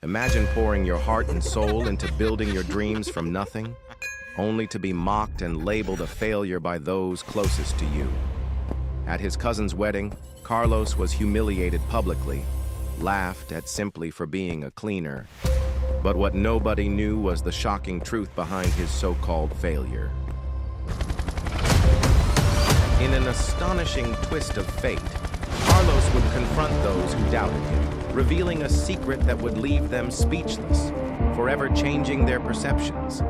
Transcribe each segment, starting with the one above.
Imagine pouring your heart and soul into building your dreams from nothing, only to be mocked and labeled a failure by those closest to you. At his cousin's wedding, Carlos was humiliated publicly, laughed at simply for being a cleaner. But what nobody knew was the shocking truth behind his so-called failure. In an astonishing twist of fate, Carlos would confront those who doubted him, revealing a secret that would leave them speechless, forever changing their perceptions.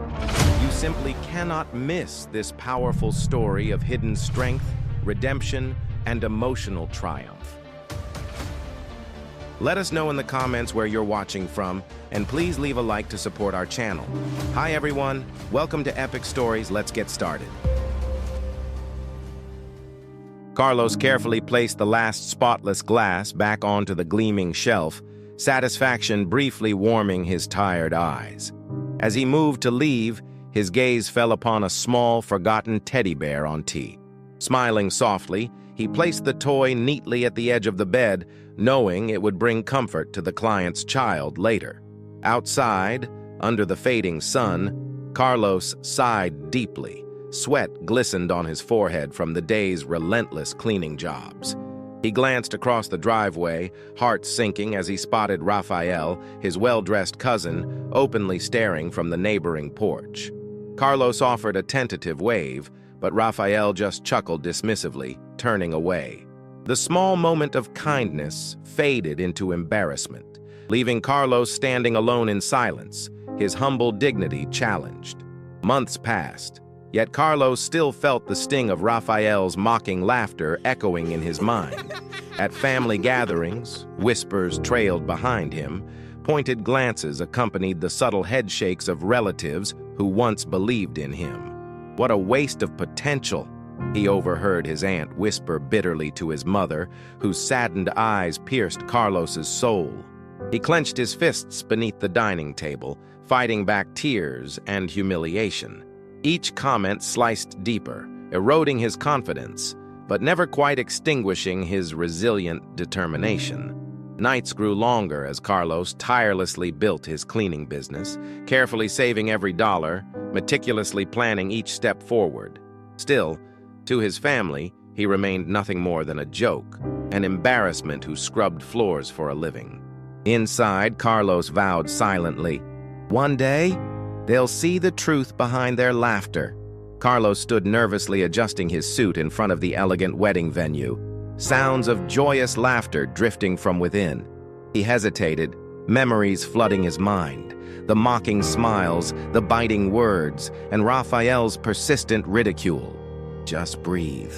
You simply cannot miss this powerful story of hidden strength, redemption, and emotional triumph. Let us know in the comments where you're watching from, and please leave a like to support our channel. Hi everyone, welcome to Epic Stories. Let's get started. Carlos carefully placed the last spotless glass back onto the gleaming shelf, satisfaction briefly warming his tired eyes. As he moved to leave, his gaze fell upon a small, forgotten teddy bear on tea. Smiling softly, he placed the toy neatly at the edge of the bed, knowing it would bring comfort to the client's child later. Outside, under the fading sun, Carlos sighed deeply. Sweat glistened on his forehead from the day's relentless cleaning jobs. He glanced across the driveway, heart sinking as he spotted Rafael, his well-dressed cousin, openly staring from the neighboring porch. Carlos offered a tentative wave, but Rafael just chuckled dismissively, turning away. The small moment of kindness faded into embarrassment, leaving Carlos standing alone in silence, his humble dignity challenged. Months passed, yet Carlos still felt the sting of Rafael's mocking laughter echoing in his mind. At family gatherings, whispers trailed behind him, pointed glances accompanied the subtle headshakes of relatives who once believed in him. What a waste of potential, he overheard his aunt whisper bitterly to his mother, whose saddened eyes pierced Carlos's soul. He clenched his fists beneath the dining table, fighting back tears and humiliation. Each comment sliced deeper, eroding his confidence, but never quite extinguishing his resilient determination. Nights grew longer as Carlos tirelessly built his cleaning business, carefully saving every dollar, meticulously planning each step forward. Still, to his family, he remained nothing more than a joke, an embarrassment who scrubbed floors for a living. Inside, Carlos vowed silently, "One day, they'll see the truth behind their laughter." Carlos stood nervously adjusting his suit in front of the elegant wedding venue, sounds of joyous laughter drifting from within. He hesitated, memories flooding his mind, the mocking smiles, the biting words, and Rafael's persistent ridicule. "Just breathe,"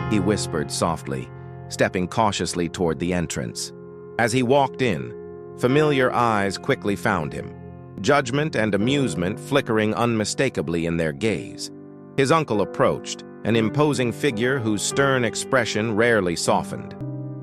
he whispered softly, stepping cautiously toward the entrance. As he walked in, familiar eyes quickly found him, judgment and amusement flickering unmistakably in their gaze. His uncle approached, an imposing figure whose stern expression rarely softened.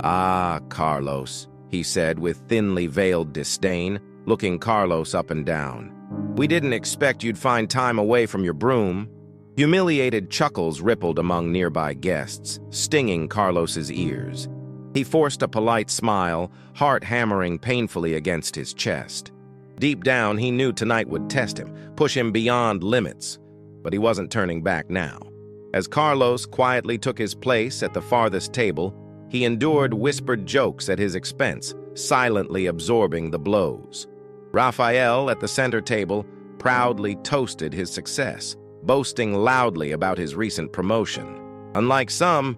"Ah, Carlos," he said with thinly veiled disdain, looking Carlos up and down. "We didn't expect you'd find time away from your broom." Humiliated chuckles rippled among nearby guests, stinging Carlos's ears. He forced a polite smile, heart hammering painfully against his chest. Deep down, he knew tonight would test him, push him beyond limits, but he wasn't turning back now. As Carlos quietly took his place at the farthest table, he endured whispered jokes at his expense, silently absorbing the blows. Rafael, at the center table, proudly toasted his success, boasting loudly about his recent promotion. "Unlike some,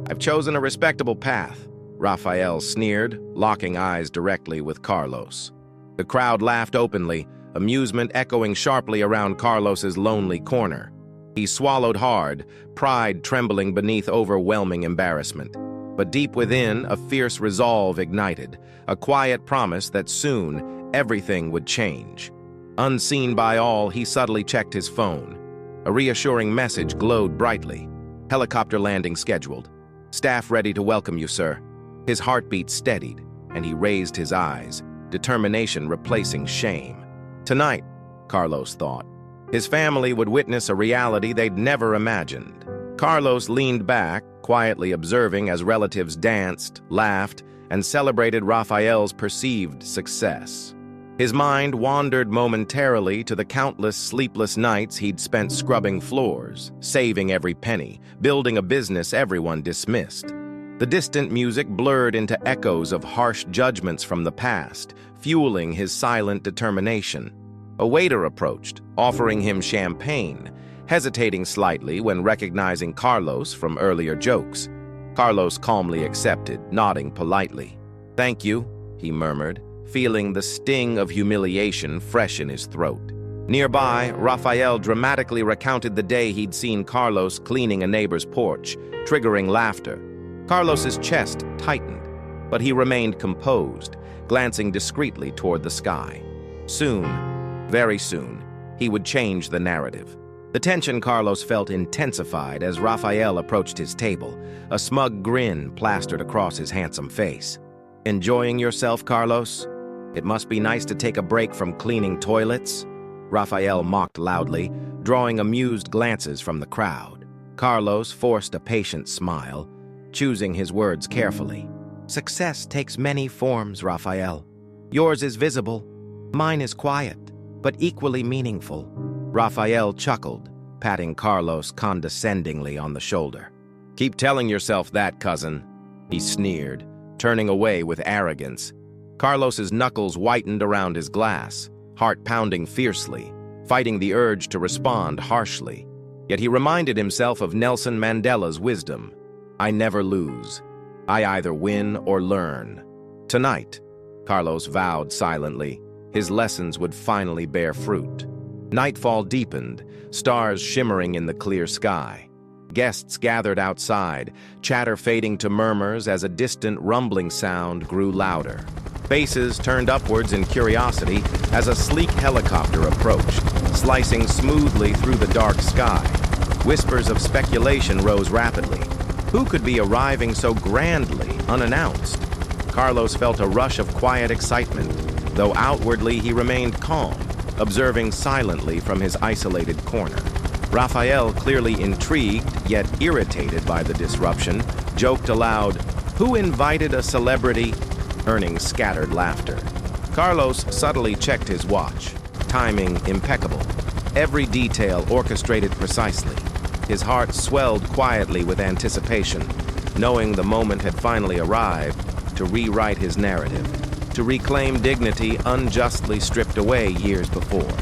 I've chosen a respectable path," Rafael sneered, locking eyes directly with Carlos. The crowd laughed openly, amusement echoing sharply around Carlos's lonely corner. He swallowed hard, pride trembling beneath overwhelming embarrassment. But deep within, a fierce resolve ignited, a quiet promise that soon everything would change. Unseen by all, he subtly checked his phone. A reassuring message glowed brightly. "Helicopter landing scheduled. Staff ready to welcome you, sir." His heartbeat steadied, and he raised his eyes, determination replacing shame. Tonight, Carlos thought, his family would witness a reality they'd never imagined. Carlos leaned back, quietly observing as relatives danced, laughed, and celebrated Rafael's perceived success. His mind wandered momentarily to the countless sleepless nights he'd spent scrubbing floors, saving every penny, building a business everyone dismissed. The distant music blurred into echoes of harsh judgments from the past, fueling his silent determination. A waiter approached, offering him champagne, hesitating slightly when recognizing Carlos from earlier jokes. Carlos calmly accepted, nodding politely. "Thank you," he murmured, feeling the sting of humiliation fresh in his throat. Nearby, Rafael dramatically recounted the day he'd seen Carlos cleaning a neighbor's porch, triggering laughter. Carlos's chest tightened, but he remained composed, glancing discreetly toward the sky. Soon, very soon, he would change the narrative. The tension Carlos felt intensified as Rafael approached his table, a smug grin plastered across his handsome face. "Enjoying yourself, Carlos? It must be nice to take a break from cleaning toilets," Rafael mocked loudly, drawing amused glances from the crowd. Carlos forced a patient smile, choosing his words carefully. "Success takes many forms, Rafael. Yours is visible, mine is quiet, but equally meaningful." Rafael chuckled, patting Carlos condescendingly on the shoulder. "Keep telling yourself that, cousin," he sneered, turning away with arrogance. Carlos's knuckles whitened around his glass, heart pounding fiercely, fighting the urge to respond harshly. Yet he reminded himself of Nelson Mandela's wisdom. "I never lose. I either win or learn." Tonight, Carlos vowed silently, his lessons would finally bear fruit. Nightfall deepened, stars shimmering in the clear sky. Guests gathered outside, chatter fading to murmurs as a distant rumbling sound grew louder. Faces turned upwards in curiosity as a sleek helicopter approached, slicing smoothly through the dark sky. Whispers of speculation rose rapidly. Who could be arriving so grandly, unannounced? Carlos felt a rush of quiet excitement, though outwardly he remained calm, observing silently from his isolated corner. Rafael, clearly intrigued yet irritated by the disruption, joked aloud, "Who invited a celebrity?" earning scattered laughter. Carlos subtly checked his watch, timing impeccable, every detail orchestrated precisely. His heart swelled quietly with anticipation, knowing the moment had finally arrived to rewrite his narrative, to reclaim dignity unjustly stripped away years before.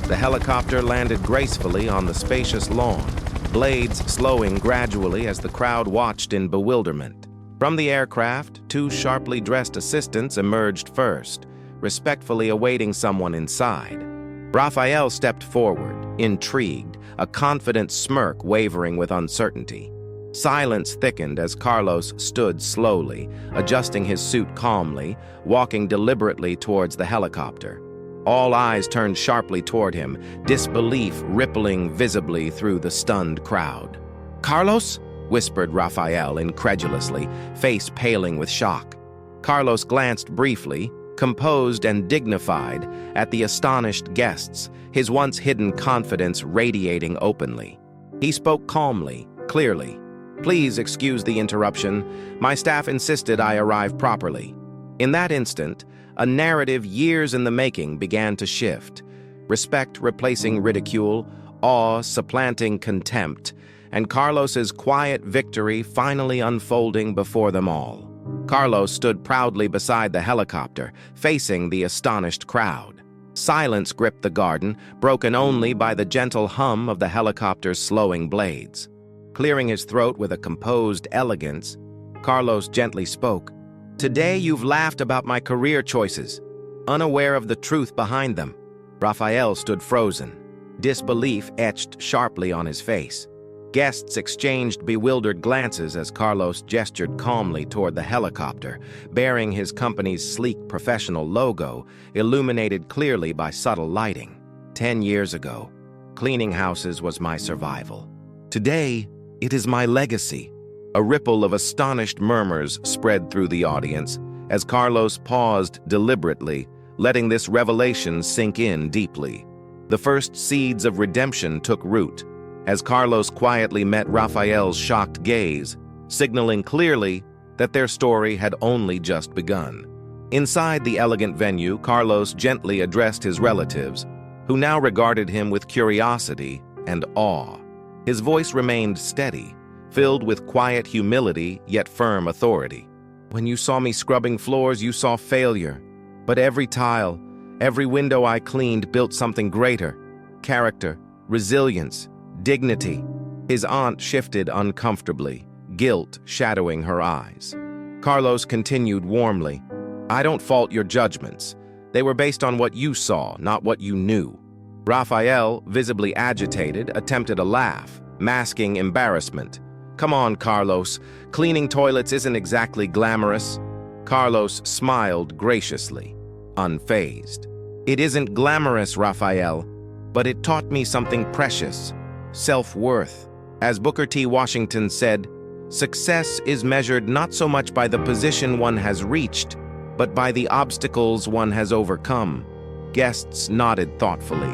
The helicopter landed gracefully on the spacious lawn, blades slowing gradually as the crowd watched in bewilderment. From the aircraft, two sharply dressed assistants emerged first, respectfully awaiting someone inside. Rafael stepped forward, intrigued, a confident smirk wavering with uncertainty. Silence thickened as Carlos stood slowly, adjusting his suit calmly, walking deliberately towards the helicopter. All eyes turned sharply toward him, disbelief rippling visibly through the stunned crowd. "Carlos?" whispered Rafael incredulously, face paling with shock. Carlos glanced briefly, composed and dignified, at the astonished guests, his once hidden confidence radiating openly. He spoke calmly, clearly. "Please excuse the interruption. My staff insisted I arrive properly." In that instant, a narrative years in the making began to shift, respect replacing ridicule, awe supplanting contempt, and Carlos's quiet victory finally unfolding before them all. Carlos stood proudly beside the helicopter, facing the astonished crowd. Silence gripped the garden, broken only by the gentle hum of the helicopter's slowing blades. Clearing his throat with a composed elegance, Carlos gently spoke. "Today you've laughed about my career choices, unaware of the truth behind them." Rafael stood frozen, disbelief etched sharply on his face. Guests exchanged bewildered glances as Carlos gestured calmly toward the helicopter, bearing his company's sleek professional logo, illuminated clearly by subtle lighting. 10 years ago, cleaning houses was my survival. Today, it is my legacy. A ripple of astonished murmurs spread through the audience as Carlos paused deliberately, letting this revelation sink in deeply. The first seeds of redemption took root as Carlos quietly met Rafael's shocked gaze, signaling clearly that their story had only just begun. Inside the elegant venue, Carlos gently addressed his relatives, who now regarded him with curiosity and awe. His voice remained steady, filled with quiet humility yet firm authority. "When you saw me scrubbing floors, you saw failure. But every tile, every window I cleaned built something greater: character, resilience, dignity." His aunt shifted uncomfortably, guilt shadowing her eyes. Carlos continued warmly, "I don't fault your judgments. They were based on what you saw, not what you knew." Rafael, visibly agitated, attempted a laugh, masking embarrassment. "Come on, Carlos. Cleaning toilets isn't exactly glamorous." Carlos smiled graciously, unfazed. "It isn't glamorous, Rafael, but it taught me something precious: self-worth. As Booker T. Washington said, success is measured not so much by the position one has reached, but by the obstacles one has overcome." Guests nodded thoughtfully,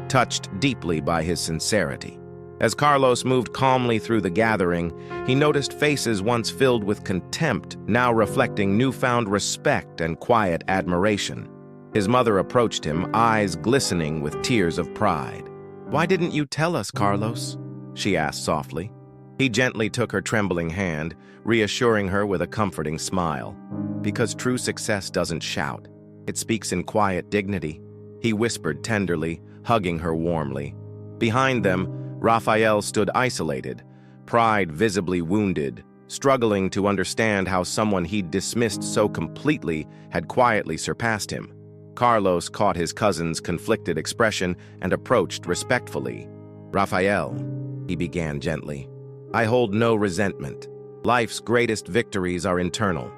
touched deeply by his sincerity. As Carlos moved calmly through the gathering, he noticed faces once filled with contempt, now reflecting newfound respect and quiet admiration. His mother approached him, eyes glistening with tears of pride. "Why didn't you tell us, Carlos?" she asked softly. He gently took her trembling hand, reassuring her with a comforting smile. "Because true success doesn't shout. It speaks in quiet dignity," he whispered tenderly, hugging her warmly. Behind them, Rafael stood isolated, pride visibly wounded, struggling to understand how someone he'd dismissed so completely had quietly surpassed him. Carlos caught his cousin's conflicted expression and approached respectfully. "Rafael," he began gently, "I hold no resentment. Life's greatest victories are internal,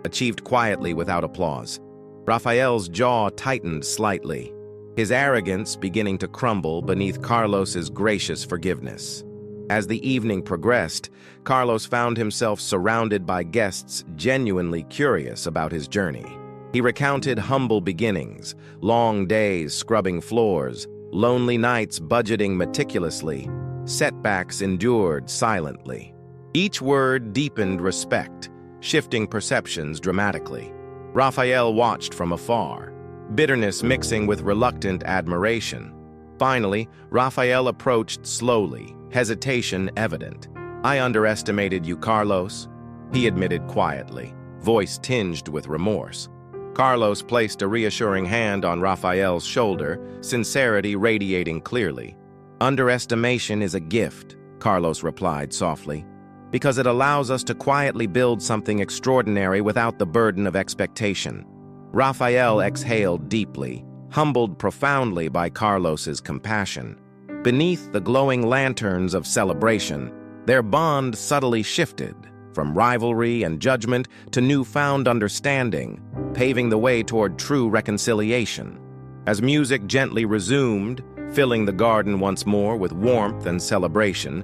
achieved quietly without applause." Rafael's jaw tightened slightly, his arrogance beginning to crumble beneath Carlos's gracious forgiveness. As the evening progressed, Carlos found himself surrounded by guests genuinely curious about his journey. He recounted humble beginnings, long days scrubbing floors, lonely nights budgeting meticulously, setbacks endured silently. Each word deepened respect, shifting perceptions dramatically. Rafael watched from afar, bitterness mixing with reluctant admiration. Finally, Rafael approached slowly, hesitation evident. "I underestimated you, Carlos," he admitted quietly, voice tinged with remorse. Carlos placed a reassuring hand on Rafael's shoulder, sincerity radiating clearly. "Underestimation is a gift," Carlos replied softly, "because it allows us to quietly build something extraordinary without the burden of expectation." Rafael exhaled deeply, humbled profoundly by Carlos's compassion. Beneath the glowing lanterns of celebration, their bond subtly shifted, from rivalry and judgment to newfound understanding, paving the way toward true reconciliation. As music gently resumed, filling the garden once more with warmth and celebration,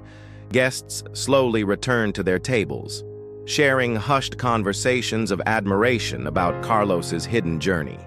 guests slowly returned to their tables, sharing hushed conversations of admiration about Carlos's hidden journey.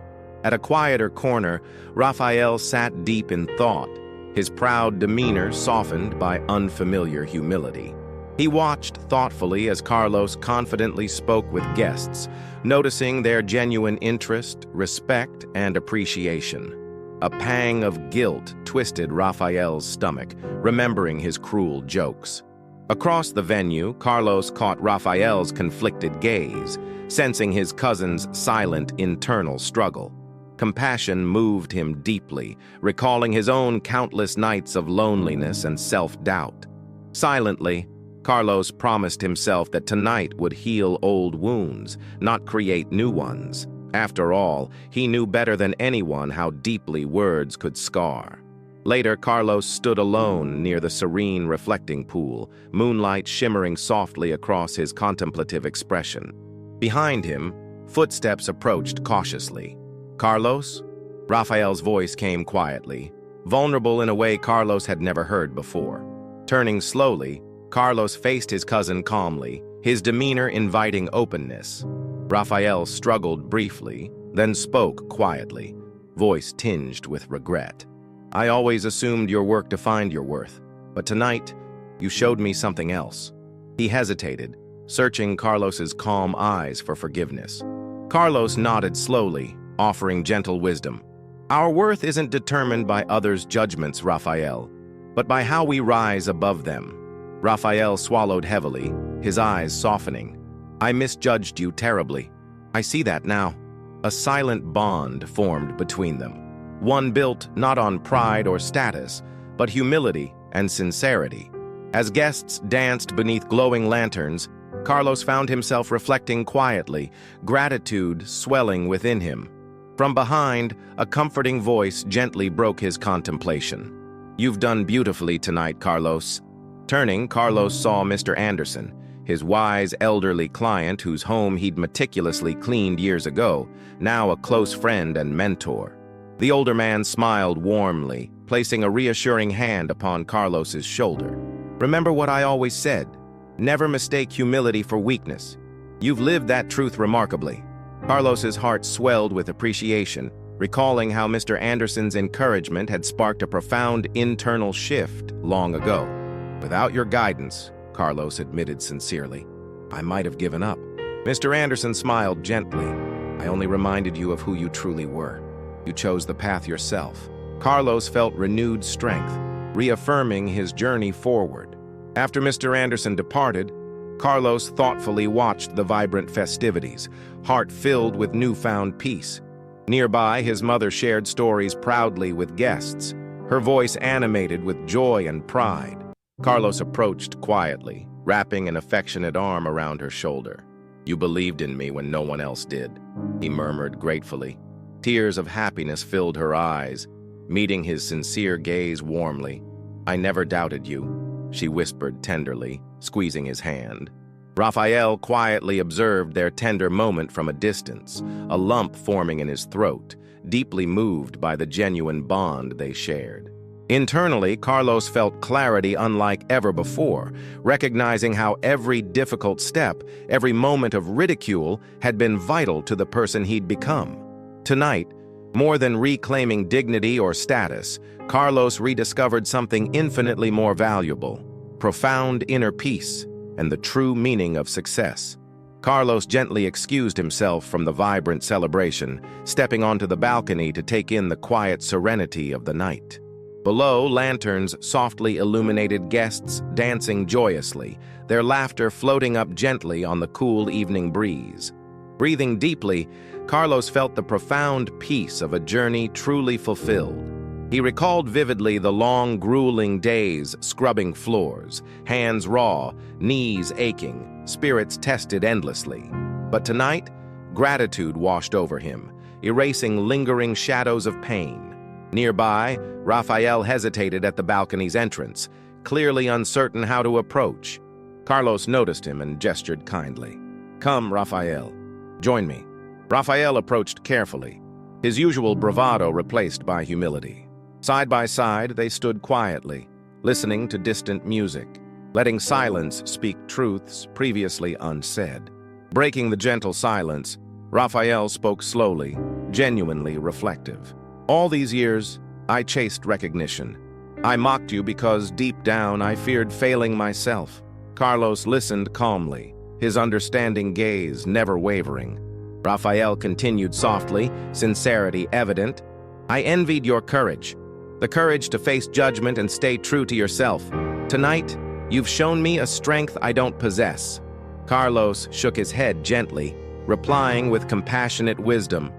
At a quieter corner, Rafael sat deep in thought, his proud demeanor softened by unfamiliar humility. He watched thoughtfully as Carlos confidently spoke with guests, noticing their genuine interest, respect, and appreciation. A pang of guilt twisted Rafael's stomach, remembering his cruel jokes. Across the venue, Carlos caught Rafael's conflicted gaze, sensing his cousin's silent internal struggle. Compassion moved him deeply, recalling his own countless nights of loneliness and self-doubt. Silently, Carlos promised himself that tonight would heal old wounds, not create new ones. After all, he knew better than anyone how deeply words could scar. Later, Carlos stood alone near the serene reflecting pool, moonlight shimmering softly across his contemplative expression. Behind him, footsteps approached cautiously. "Carlos?" Rafael's voice came quietly, vulnerable in a way Carlos had never heard before. Turning slowly, Carlos faced his cousin calmly, his demeanor inviting openness. Rafael struggled briefly, then spoke quietly, voice tinged with regret. "I always assumed your work defined your worth, but tonight, you showed me something else." He hesitated, searching Carlos's calm eyes for forgiveness. Carlos nodded slowly, offering gentle wisdom. Our worth isn't determined by others' judgments, Rafael, but by how we rise above them. Rafael swallowed heavily, his eyes softening. I misjudged you terribly. I see that now. A silent bond formed between them. One built not on pride or status, but humility and sincerity. As guests danced beneath glowing lanterns, Carlos found himself reflecting quietly, gratitude swelling within him. From behind, a comforting voice gently broke his contemplation. You've done beautifully tonight, Carlos. Turning, Carlos saw Mr. Anderson, his wise elderly client whose home he'd meticulously cleaned years ago, now a close friend and mentor. The older man smiled warmly, placing a reassuring hand upon Carlos's shoulder. Remember what I always said. Never mistake humility for weakness. You've lived that truth remarkably. Carlos's heart swelled with appreciation, recalling how Mr. Anderson's encouragement had sparked a profound internal shift long ago. Without your guidance, Carlos admitted sincerely, I might have given up. Mr. Anderson smiled gently. I only reminded you of who you truly were. You chose the path yourself. Carlos felt renewed strength, reaffirming his journey forward. After Mr. Anderson departed, Carlos thoughtfully watched the vibrant festivities, heart filled with newfound peace. Nearby, his mother shared stories proudly with guests, her voice animated with joy and pride. Carlos approached quietly, wrapping an affectionate arm around her shoulder. You believed in me when no one else did, he murmured gratefully. Tears of happiness filled her eyes, meeting his sincere gaze warmly. I never doubted you, she whispered tenderly, squeezing his hand. Rafael quietly observed their tender moment from a distance, a lump forming in his throat, deeply moved by the genuine bond they shared. Internally, Carlos felt clarity unlike ever before, recognizing how every difficult step, every moment of ridicule had been vital to the person he'd become. Tonight, more than reclaiming dignity or status, Carlos rediscovered something infinitely more valuable: profound inner peace and the true meaning of success. Carlos gently excused himself from the vibrant celebration, stepping onto the balcony to take in the quiet serenity of the night. Below, lanterns softly illuminated guests dancing joyously, their laughter floating up gently on the cool evening breeze. Breathing deeply, Carlos felt the profound peace of a journey truly fulfilled. He recalled vividly the long, grueling days scrubbing floors, hands raw, knees aching, spirits tested endlessly. But tonight, gratitude washed over him, erasing lingering shadows of pain. Nearby, Rafael hesitated at the balcony's entrance, clearly uncertain how to approach. Carlos noticed him and gestured kindly. Come, Rafael. Join me. Rafael approached carefully, his usual bravado replaced by humility. Side by side, they stood quietly, listening to distant music, letting silence speak truths previously unsaid. Breaking the gentle silence, Rafael spoke slowly, genuinely reflective. All these years, I chased recognition. I mocked you because deep down I feared failing myself. Carlos listened calmly, his understanding gaze never wavering. Rafael continued softly, sincerity evident. I envied your courage, the courage to face judgment and stay true to yourself. Tonight, you've shown me a strength I don't possess. Carlos shook his head gently, replying with compassionate wisdom.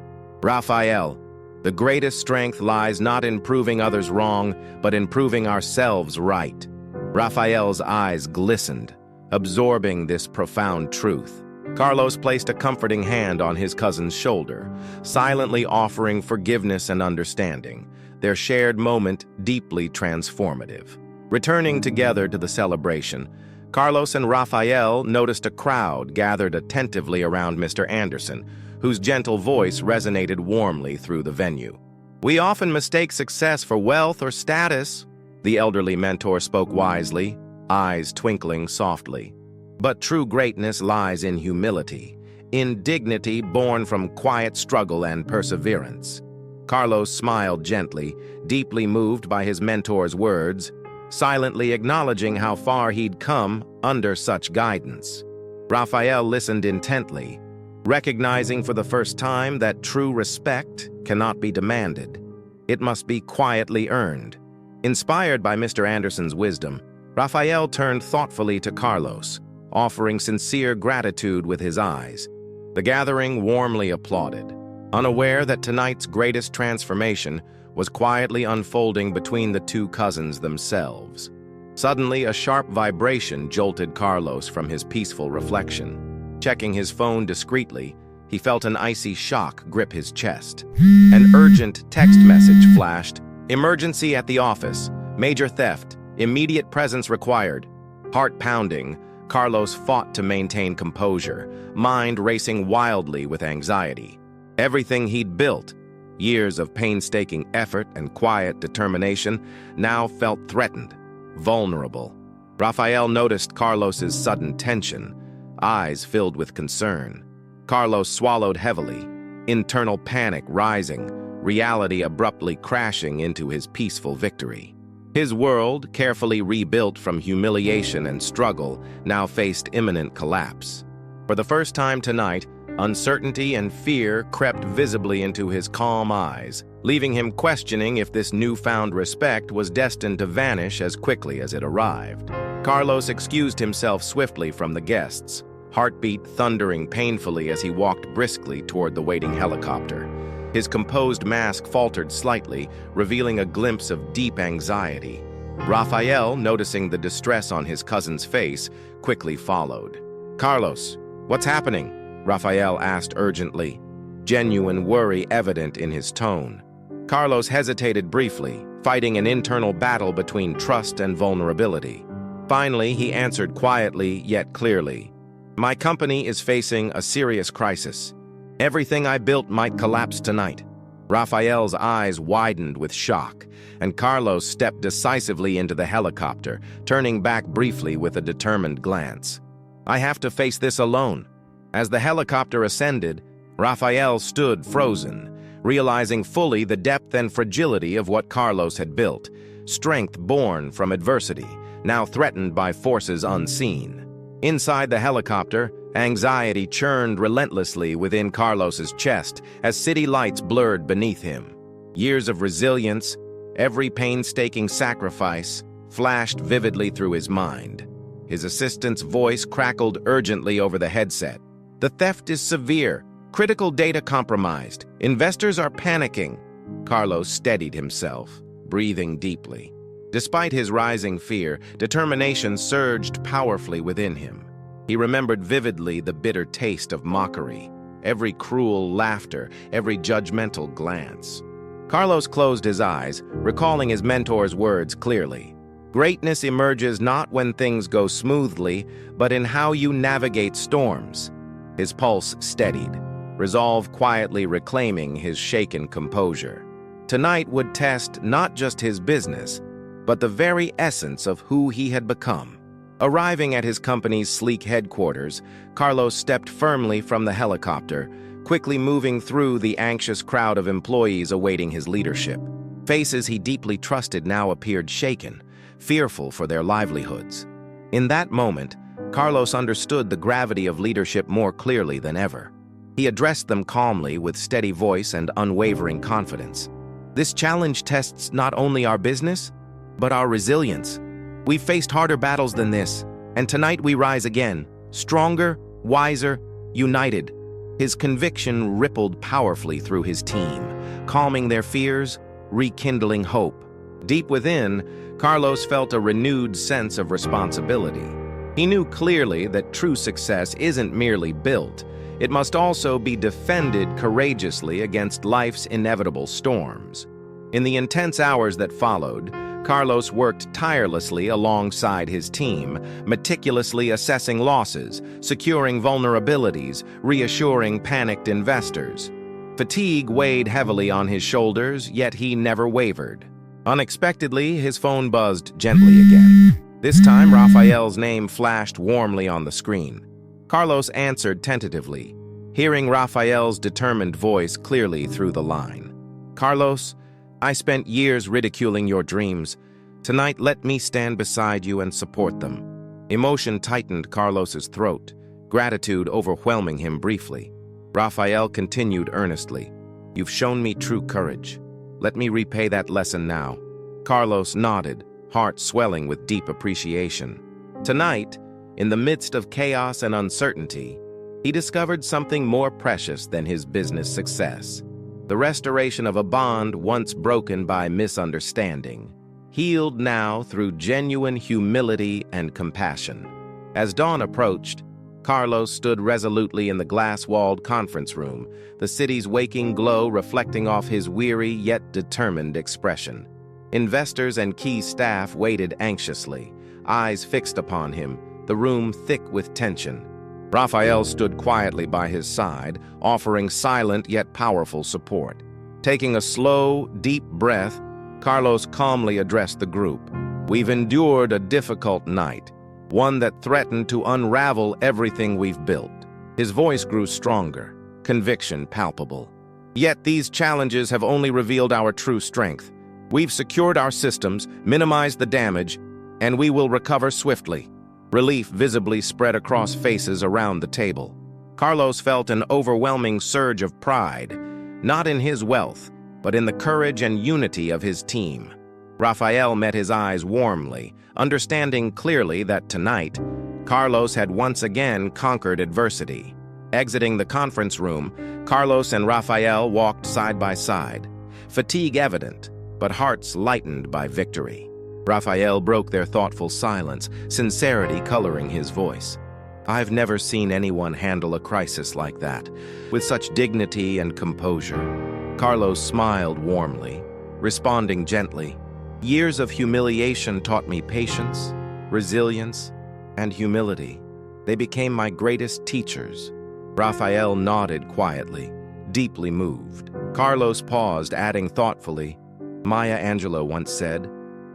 Rafael, the greatest strength lies not in proving others wrong, but in proving ourselves right. Rafael's eyes glistened, absorbing this profound truth. Carlos placed a comforting hand on his cousin's shoulder, silently offering forgiveness and understanding, their shared moment deeply transformative. Returning together to the celebration, Carlos and Rafael noticed a crowd gathered attentively around Mr. Anderson, whose gentle voice resonated warmly through the venue. We often mistake success for wealth or status, the elderly mentor spoke wisely, eyes twinkling softly. But true greatness lies in humility, in dignity born from quiet struggle and perseverance. Carlos smiled gently, deeply moved by his mentor's words, silently acknowledging how far he'd come under such guidance. Rafael listened intently, recognizing for the first time that true respect cannot be demanded. It must be quietly earned. Inspired by Mr. Anderson's wisdom, Rafael turned thoughtfully to Carlos, offering sincere gratitude with his eyes. The gathering warmly applauded, unaware that tonight's greatest transformation was quietly unfolding between the two cousins themselves. Suddenly, a sharp vibration jolted Carlos from his peaceful reflection. Checking his phone discreetly, he felt an icy shock grip his chest. An urgent text message flashed. "Emergency at the office. Major theft. Immediate presence required." Heart pounding, Carlos fought to maintain composure, mind racing wildly with anxiety. Everything he'd built, years of painstaking effort and quiet determination, now felt threatened, vulnerable. Rafael noticed Carlos's sudden tension, eyes filled with concern. Carlos swallowed heavily, internal panic rising, reality abruptly crashing into his peaceful victory. His world, carefully rebuilt from humiliation and struggle, now faced imminent collapse. For the first time tonight, uncertainty and fear crept visibly into his calm eyes, leaving him questioning if this newfound respect was destined to vanish as quickly as it arrived. Carlos excused himself swiftly from the guests, heartbeat thundering painfully as he walked briskly toward the waiting helicopter. His composed mask faltered slightly, revealing a glimpse of deep anxiety. Rafael, noticing the distress on his cousin's face, quickly followed. "Carlos, what's happening?" Rafael asked urgently, genuine worry evident in his tone. Carlos hesitated briefly, fighting an internal battle between trust and vulnerability. Finally, he answered quietly yet clearly, "My company is facing a serious crisis. Everything I built might collapse tonight." Rafael's eyes widened with shock, and Carlos stepped decisively into the helicopter, turning back briefly with a determined glance. "I have to face this alone." As the helicopter ascended, Rafael stood frozen, realizing fully the depth and fragility of what Carlos had built, strength born from adversity, now threatened by forces unseen. Inside the helicopter, anxiety churned relentlessly within Carlos's chest as city lights blurred beneath him. Years of resilience, every painstaking sacrifice, flashed vividly through his mind. His assistant's voice crackled urgently over the headset. "The theft is severe. Critical data compromised. Investors are panicking." Carlos steadied himself, breathing deeply. Despite his rising fear, determination surged powerfully within him. He remembered vividly the bitter taste of mockery, every cruel laughter, every judgmental glance. Carlos closed his eyes, recalling his mentor's words clearly. "Greatness emerges not when things go smoothly, but in how you navigate storms." His pulse steadied, resolve quietly reclaiming his shaken composure. Tonight would test not just his business, but the very essence of who he had become. Arriving at his company's sleek headquarters, Carlos stepped firmly from the helicopter, quickly moving through the anxious crowd of employees awaiting his leadership. Faces he deeply trusted now appeared shaken, fearful for their livelihoods. In that moment, Carlos understood the gravity of leadership more clearly than ever. He addressed them calmly with steady voice and unwavering confidence. "This challenge tests not only our business, but our resilience. We've faced harder battles than this, and tonight we rise again, stronger, wiser, united." His conviction rippled powerfully through his team, calming their fears, rekindling hope. Deep within, Carlos felt a renewed sense of responsibility. He knew clearly that true success isn't merely built, it must also be defended courageously against life's inevitable storms. In the intense hours that followed, Carlos worked tirelessly alongside his team, meticulously assessing losses, securing vulnerabilities, reassuring panicked investors. Fatigue weighed heavily on his shoulders, yet he never wavered. Unexpectedly, his phone buzzed gently again. This time, Rafael's name flashed warmly on the screen. Carlos answered tentatively, hearing Rafael's determined voice clearly through the line. "Carlos, I spent years ridiculing your dreams. Tonight, let me stand beside you and support them." Emotion tightened Carlos's throat, gratitude overwhelming him briefly. Rafael continued earnestly. You've shown me true courage. Let me repay that lesson now. Carlos nodded, heart swelling with deep appreciation. Tonight, in the midst of chaos and uncertainty, he discovered something more precious than his business success. The restoration of a bond once broken by misunderstanding, healed now through genuine humility and compassion. As dawn approached, Carlos stood resolutely in the glass-walled conference room, the city's waking glow reflecting off his weary yet determined expression. Investors and key staff waited anxiously, eyes fixed upon him, the room thick with tension. Rafael stood quietly by his side, offering silent yet powerful support. Taking a slow, deep breath, Carlos calmly addressed the group. We've endured a difficult night, one that threatened to unravel everything we've built. His voice grew stronger, conviction palpable. Yet these challenges have only revealed our true strength. We've secured our systems, minimized the damage, and we will recover swiftly. Relief visibly spread across faces around the table. Carlos felt an overwhelming surge of pride, not in his wealth, but in the courage and unity of his team. Rafael met his eyes warmly, understanding clearly that tonight, Carlos had once again conquered adversity. Exiting the conference room, Carlos and Rafael walked side by side, fatigue evident, but hearts lightened by victory. Rafael broke their thoughtful silence, sincerity coloring his voice. I've never seen anyone handle a crisis like that, with such dignity and composure. Carlos smiled warmly, responding gently. Years of humiliation taught me patience, resilience, and humility. They became my greatest teachers. Rafael nodded quietly, deeply moved. Carlos paused, adding thoughtfully, Maya Angelou once said,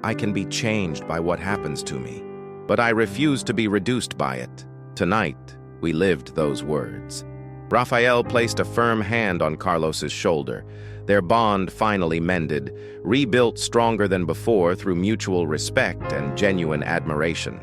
I can be changed by what happens to me, but I refuse to be reduced by it. Tonight, we lived those words. Rafael placed a firm hand on Carlos's shoulder, their bond finally mended, rebuilt stronger than before through mutual respect and genuine admiration.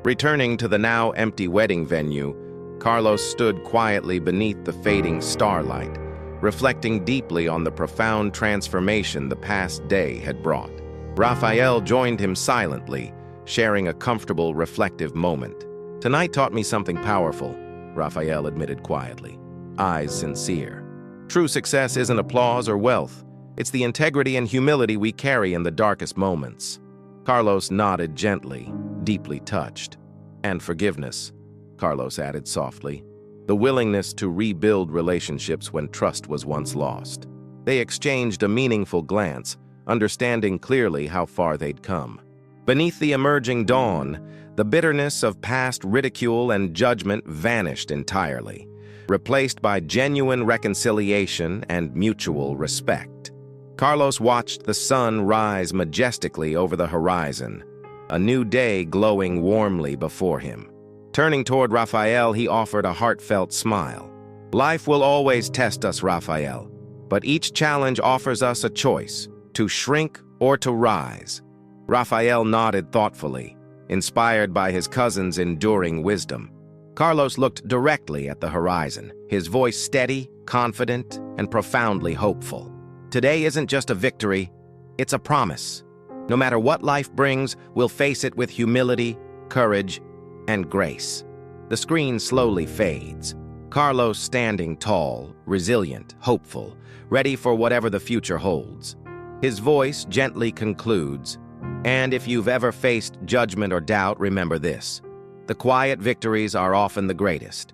Returning to the now empty wedding venue, Carlos stood quietly beneath the fading starlight, reflecting deeply on the profound transformation the past day had brought. Rafael joined him silently, sharing a comfortable, reflective moment. Tonight taught me something powerful, Rafael admitted quietly, eyes sincere. True success isn't applause or wealth. It's the integrity and humility we carry in the darkest moments. Carlos nodded gently, deeply touched. And forgiveness, Carlos added softly. The willingness to rebuild relationships when trust was once lost. They exchanged a meaningful glance, understanding clearly how far they'd come. Beneath the emerging dawn, the bitterness of past ridicule and judgment vanished entirely, replaced by genuine reconciliation and mutual respect. Carlos watched the sun rise majestically over the horizon, a new day glowing warmly before him. Turning toward Rafael, he offered a heartfelt smile. Life will always test us, Rafael, but each challenge offers us a choice, to shrink or to rise. Rafael nodded thoughtfully, inspired by his cousin's enduring wisdom. Carlos looked directly at the horizon, his voice steady, confident, and profoundly hopeful. Today isn't just a victory, it's a promise. No matter what life brings, we'll face it with humility, courage, and grace. The screen slowly fades. Carlos standing tall, resilient, hopeful, ready for whatever the future holds. His voice gently concludes, and if you've ever faced judgment or doubt, remember this. The quiet victories are often the greatest.